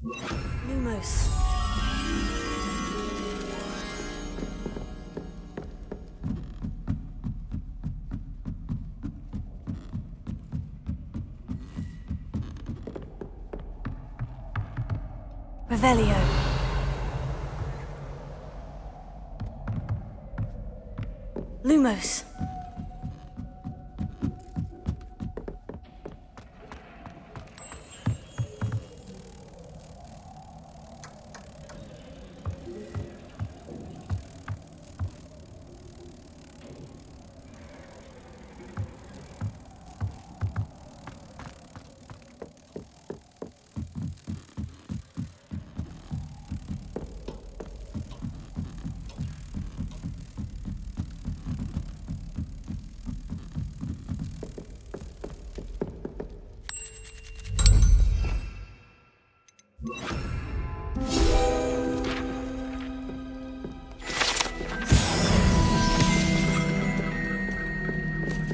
Lumos. Revelio. Lumos.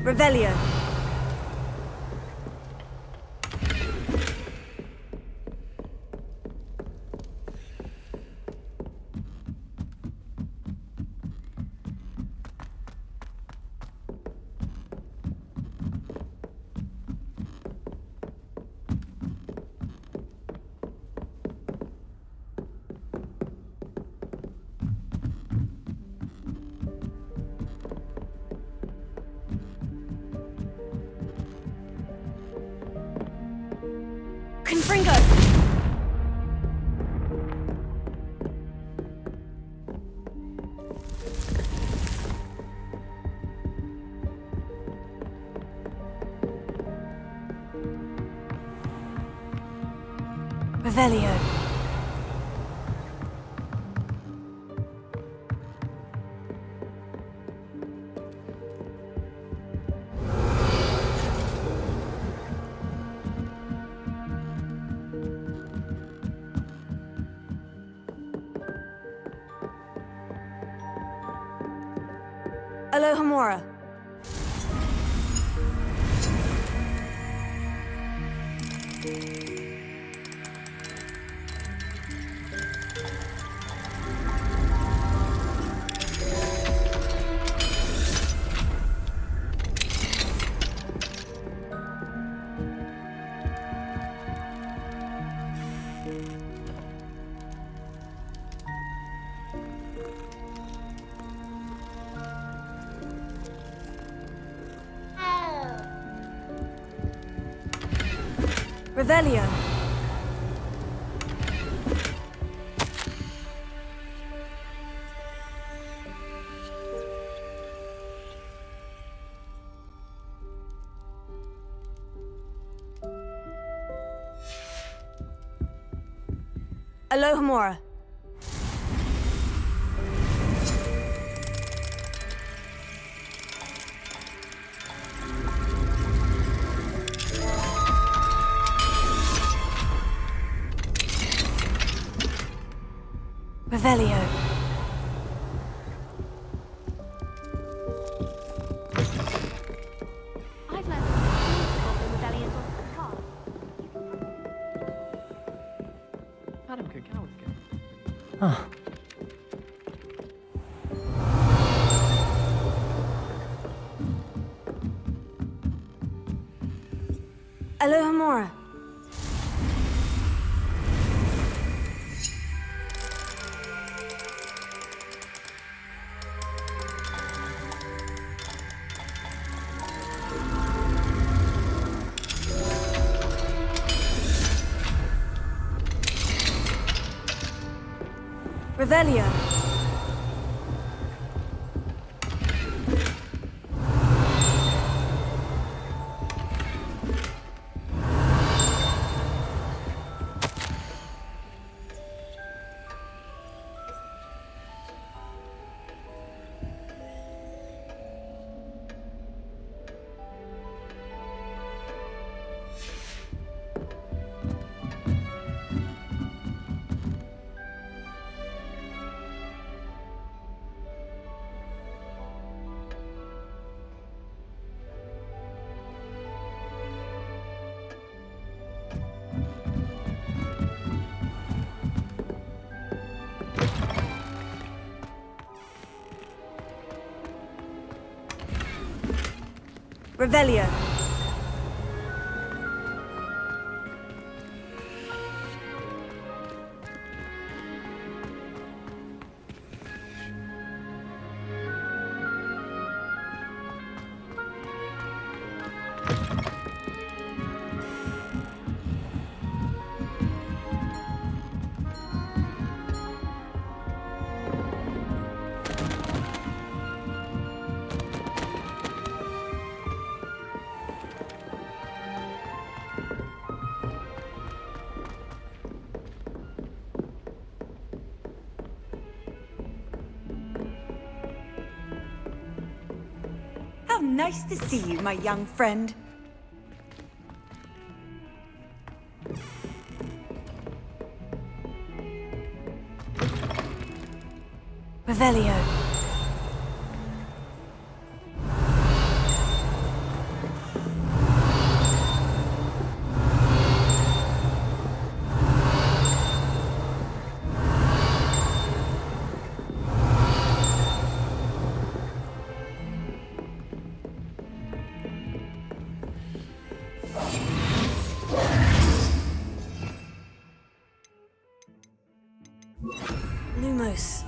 Revelio. Confringo! Revelio. Alohomora. Revelio. Alohomora. Revelio. I've learned of the medallions on the card. Madam could cowards go. Ah. Alohomora. Revelio. Revelio. How nice to see you, my young friend. Revelio. Lumos.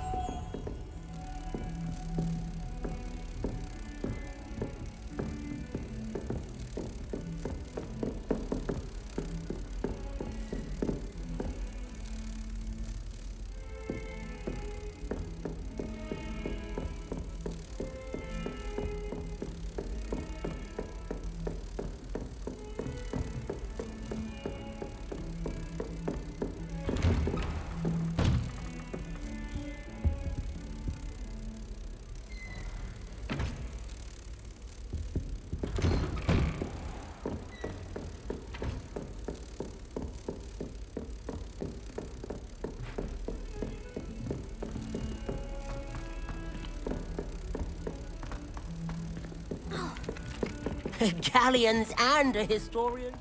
Galleons and a historian.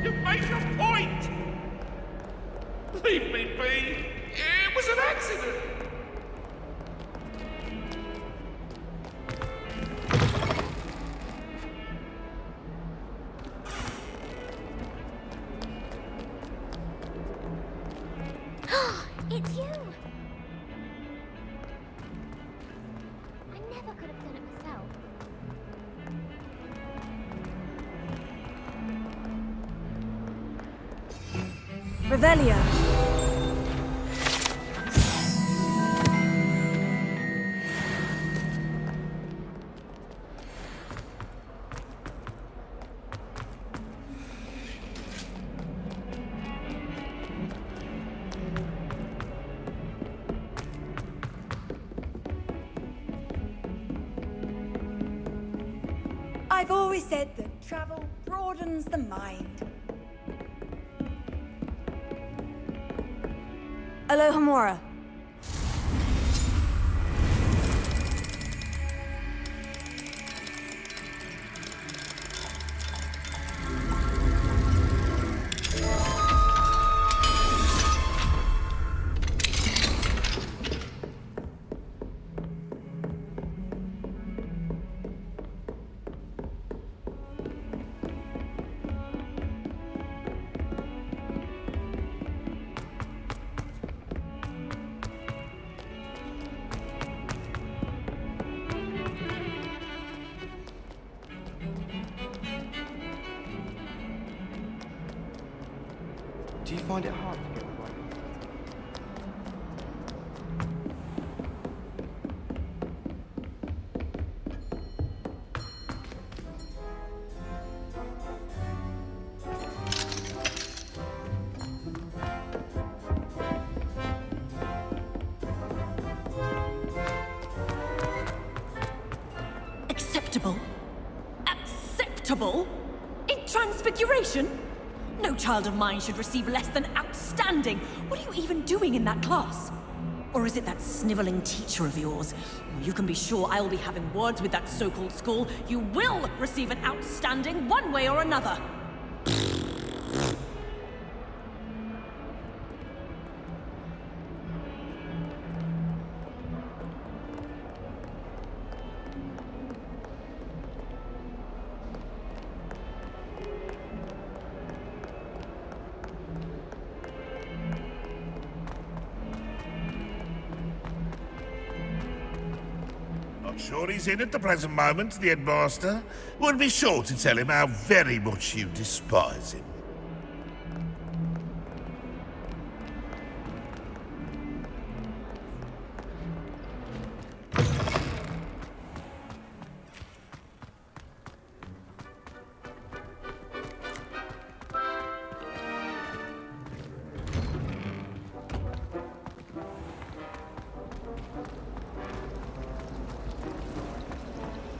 You made your point! Leave me be! It was an accident! It's you! I never could have done it myself. Revelio. I've always said that travel broadens the mind. Alohomora. Do you find it hard to get the right? Acceptable? Acceptable? In Transfiguration? No child of mine should receive less than outstanding. What are you even doing in that class? Or is it that sniveling teacher of yours? You can be sure I'll be having words with that so-called school. You will receive an outstanding one way or another. Not sure he's in at the present moment, the headmaster. Would be sure to tell him how very much you despise him.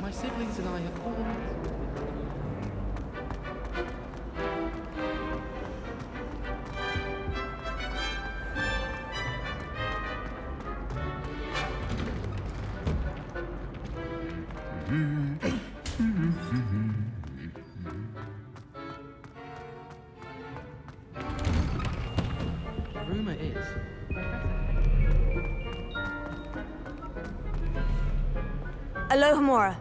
My siblings and I have always... Rumor is... Alohomora.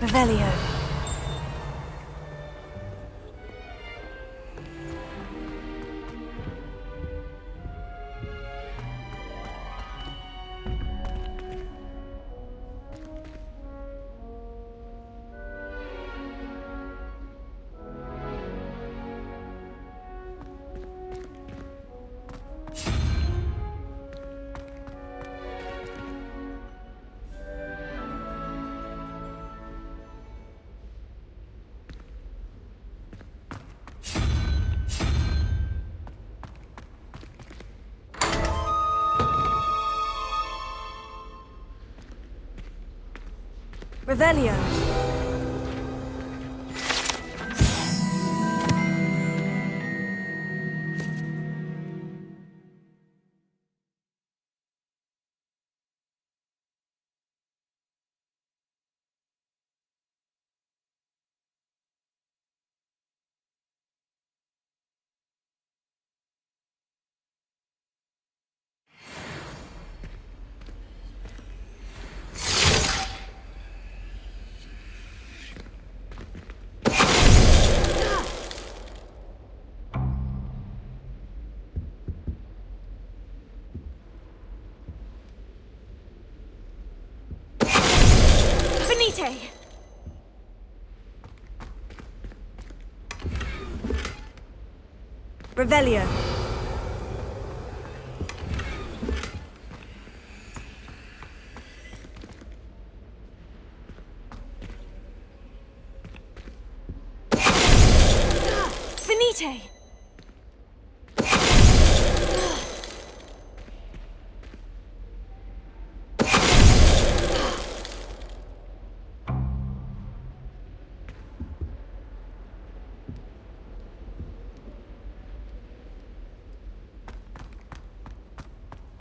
Revelio. Revelio. Finite! Revelio. Finite!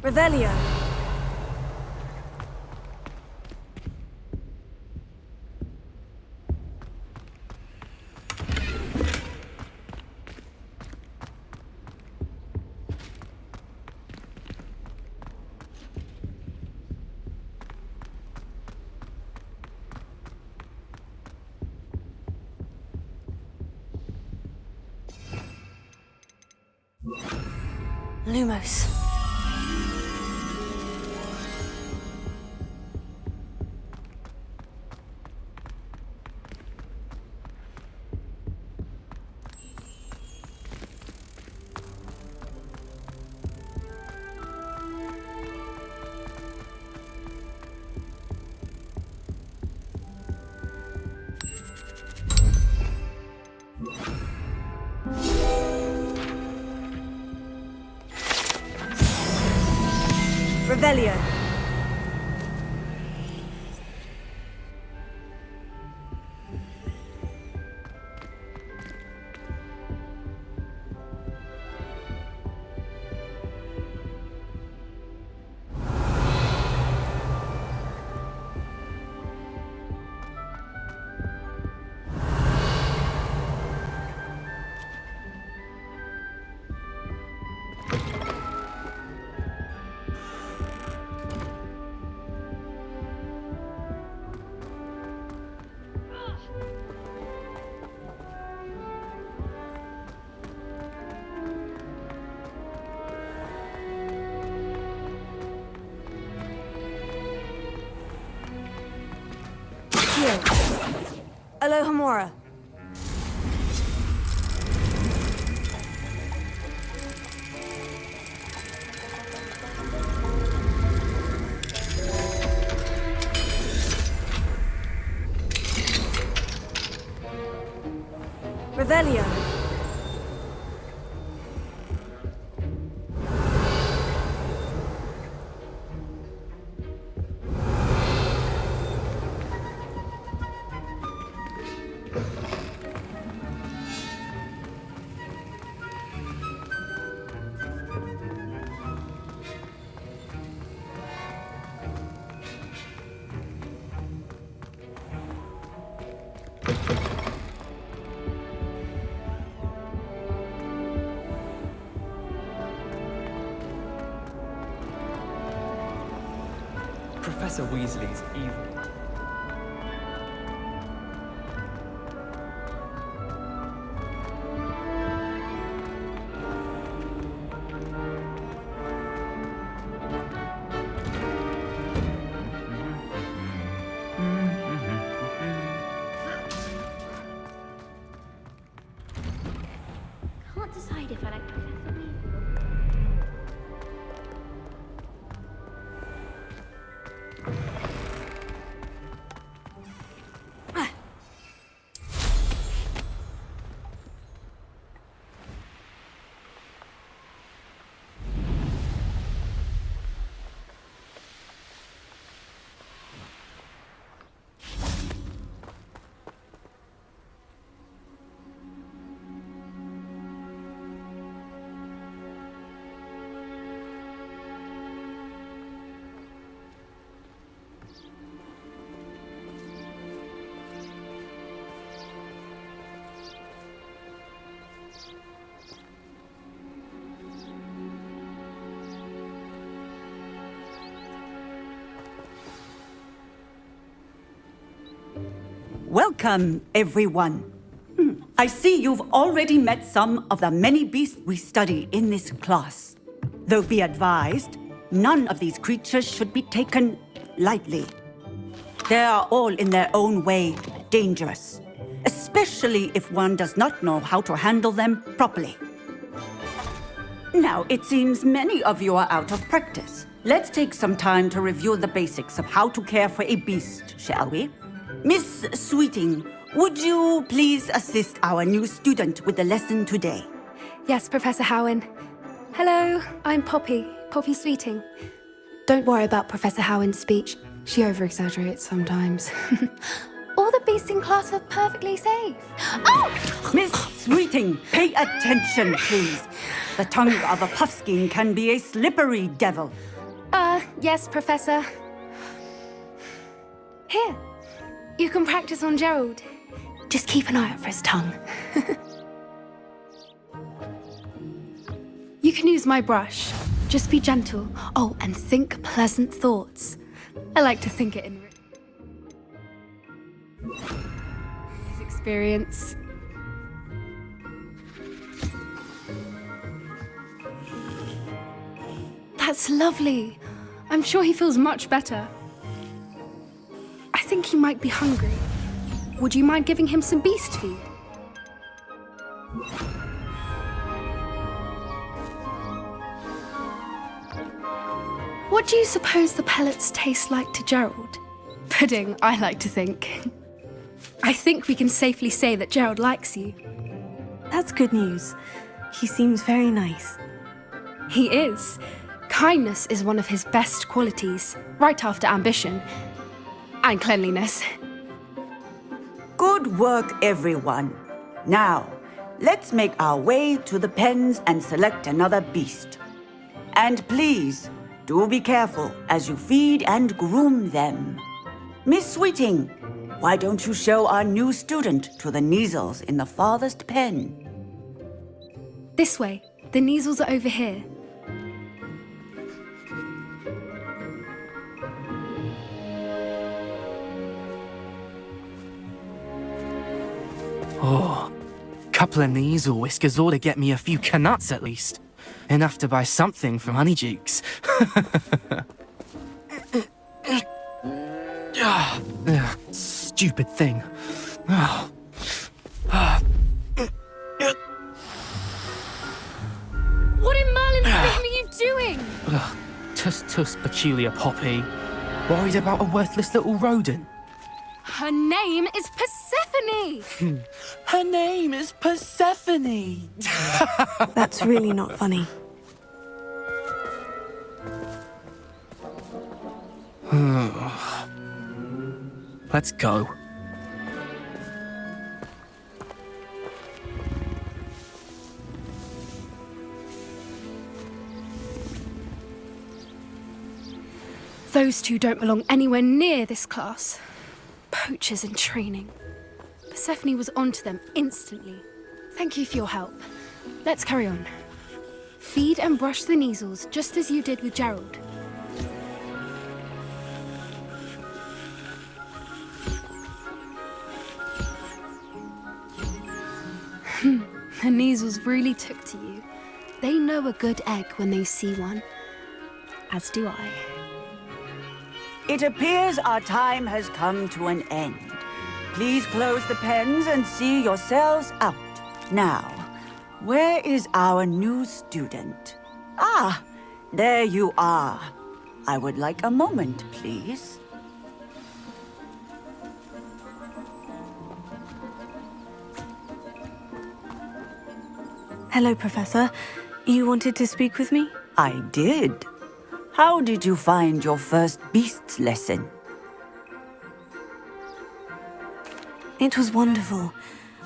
Revelio. Lumos. Revelio. Alohomora. Revelio. Professor Weasley's evil. Can't decide if I like Professor Weasley. Welcome, everyone. I see you've already met some of the many beasts we study in this class. Though be advised, none of these creatures should be taken lightly. They are all in their own way dangerous, especially if one does not know how to handle them properly. Now, it seems many of you are out of practice. Let's take some time to review the basics of how to care for a beast, shall we? Miss Sweeting, would you please assist our new student with the lesson today? Yes, Professor Howen. Hello, I'm Poppy Sweeting. Don't worry about Professor Howen's speech. She over-exaggerates sometimes. All the beasts in class are perfectly safe. Oh! Miss Sweeting, pay attention, please. The tongue of a puffskein can be a slippery devil. Yes, Professor. Here, you can practice on Gerald. Just keep an eye out for his tongue. You can use my brush. Just be gentle. Oh, and think pleasant thoughts. I like to think it in experience. That's lovely. I'm sure he feels much better. I think he might be hungry. Would you mind giving him some beast feed? What do you suppose the pellets taste like to Gerald? Pudding, I like to think. I think we can safely say that Gerald likes you. That's good news. He seems very nice. He is. Kindness is one of his best qualities, right after ambition. And cleanliness. Good work, everyone. Now, let's make our way to the pens and select another beast. And please, do be careful as you feed and groom them. Miss Sweeting, why don't you show our new student to the Kneazles in the farthest pen? This way. The Kneazles are over here. Oh, couple of Kneazle whiskers ought to get me a few canuts at least. Enough to buy something from Honeydukes. Stupid thing. What in Merlin's name are you doing? Tuss, peculiar Poppy. Worried about a worthless little rodent? Her name is Persephone! Her name is Persephone! That's really not funny. Let's go. Those two don't belong anywhere near this class. Poachers in training. Persephone was onto them instantly. Thank you for your help. Let's carry on. Feed and brush the Kneazles just as you did with Gerald. The Kneazles really took to you. They know a good egg when they see one. As do I. It appears our time has come to an end. Please close the pens and see yourselves out. Now, where is our new student? Ah, there you are. I would like a moment, please. Hello, Professor. You wanted to speak with me? I did. How did you find your first beasts lesson? It was wonderful.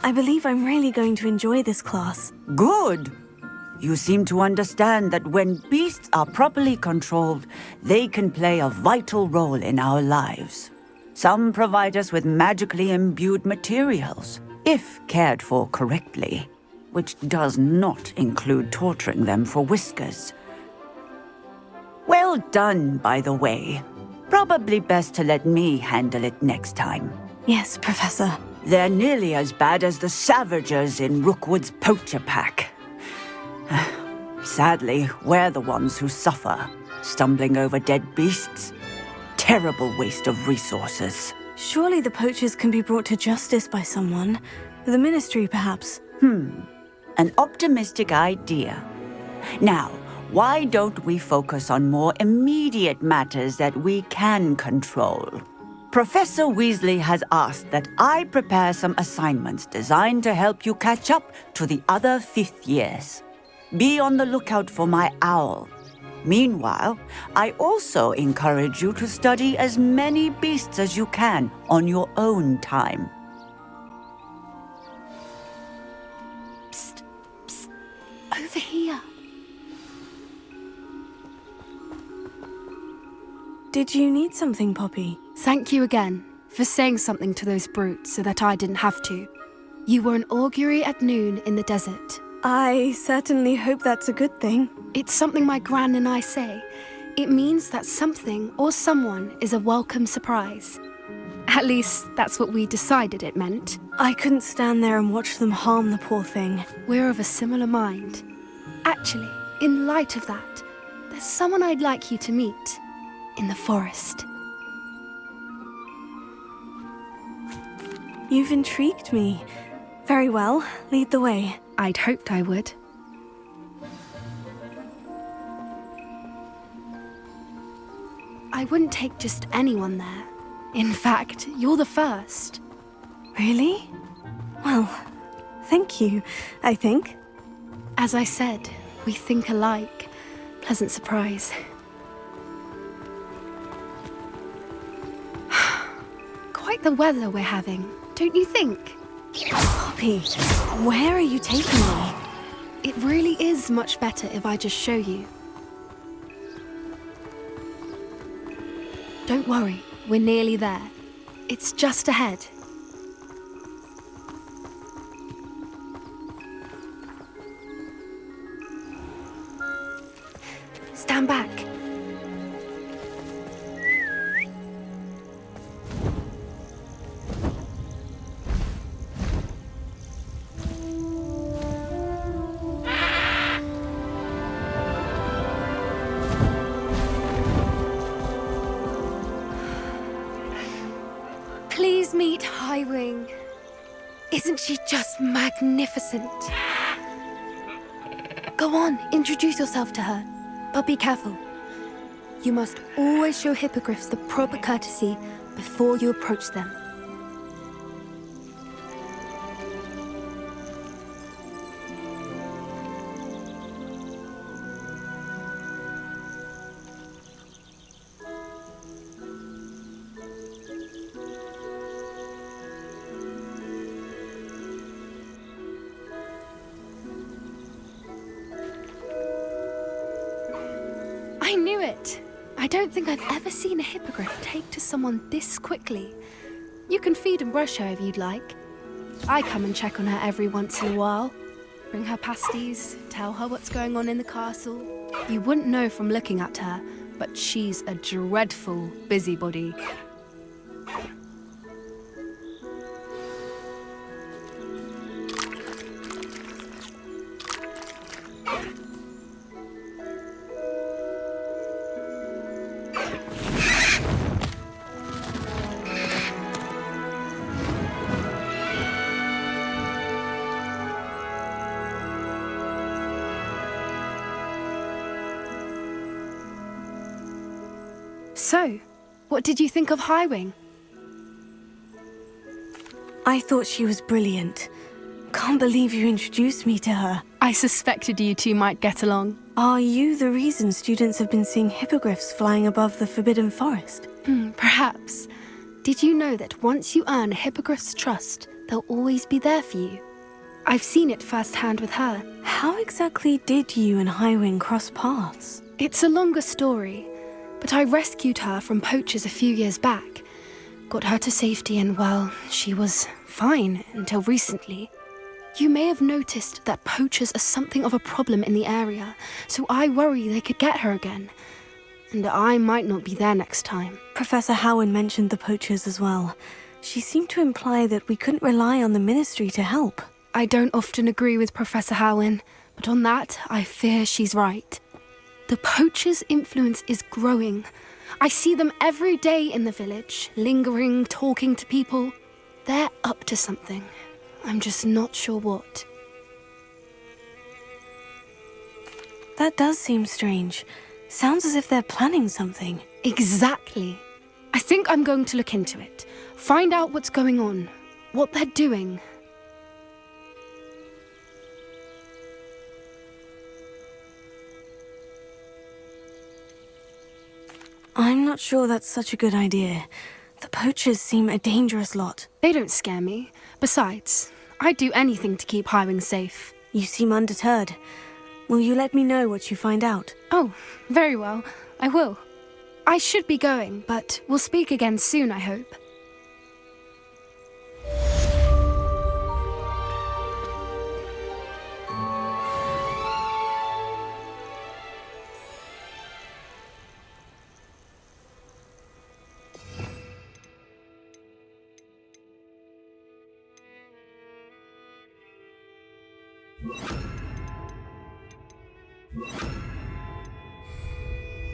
I believe I'm really going to enjoy this class. Good. You seem to understand that when beasts are properly controlled, they can play a vital role in our lives. Some provide us with magically imbued materials, if cared for correctly, which does not include torturing them for whiskers. Well done, by the way. Probably best to let me handle it next time. Yes, Professor. They're nearly as bad as the Savagers in Rookwood's poacher pack. Sadly, we're the ones who suffer, stumbling over dead beasts. Terrible waste of resources. Surely the poachers can be brought to justice by someone. The Ministry, perhaps. An optimistic idea. Now, why don't we focus on more immediate matters that we can control? Professor Weasley has asked that I prepare some assignments designed to help you catch up to the other fifth years. Be on the lookout for my owl. Meanwhile, I also encourage you to study as many beasts as you can on your own time. Psst, psst, over here. Did you need something, Poppy? Thank you again for saying something to those brutes so that I didn't have to. You were an augury at noon in the desert. I certainly hope that's a good thing. It's something my gran and I say. It means that something or someone is a welcome surprise. At least, that's what we decided it meant. I couldn't stand there and watch them harm the poor thing. We're of a similar mind. Actually, in light of that, there's someone I'd like you to meet. In the forest. You've intrigued me. Very well, lead the way. I'd hoped I would. I wouldn't take just anyone there. In fact, you're the first. Really? Well, thank you, I think. As I said, we think alike. pleasant surprise. Quite the weather we're having, don't you think? Poppy, where are you taking me? It really is much better if I just show you. Don't worry, we're nearly there. It's just ahead. Stand back. Please meet Highwing. Isn't she just magnificent? Go on, introduce yourself to her. But be careful. You must always show hippogriffs the proper courtesy before you approach them. I knew it! I don't think I've ever seen a hippogriff take to someone this quickly. You can feed and brush her if you'd like. I come and check on her every once in a while. Bring her pasties, tell her what's going on in the castle. You wouldn't know from looking at her, but she's a dreadful busybody. So, what did you think of Highwing? I thought she was brilliant. Can't believe you introduced me to her. I suspected you two might get along. Are you the reason students have been seeing hippogriffs flying above the Forbidden Forest? Perhaps. Did you know that once you earn a hippogriff's trust, they'll always be there for you? I've seen it firsthand with her. How exactly did you and Highwing cross paths? It's a longer story, but I rescued her from poachers a few years back. Got her to safety and, well, she was fine until recently. You may have noticed that poachers are something of a problem in the area, so I worry they could get her again. And I might not be there next time. Professor Howin mentioned the poachers as well. She seemed to imply that we couldn't rely on the ministry to help. I don't often agree with Professor Howin, but on that, I fear she's right. The poachers' influence is growing. I see them every day in the village, lingering, talking to people. They're up to something. I'm just not sure what. That does seem strange. Sounds as if they're planning something. Exactly. I think I'm going to look into it. Find out what's going on, what they're doing. I'm not sure that's such a good idea. The poachers seem a dangerous lot. They don't scare me. Besides, I'd do anything to keep Highwing safe. You seem undeterred. Will you let me know what you find out? Oh, very well. I will. I should be going, but we'll speak again soon, I hope. You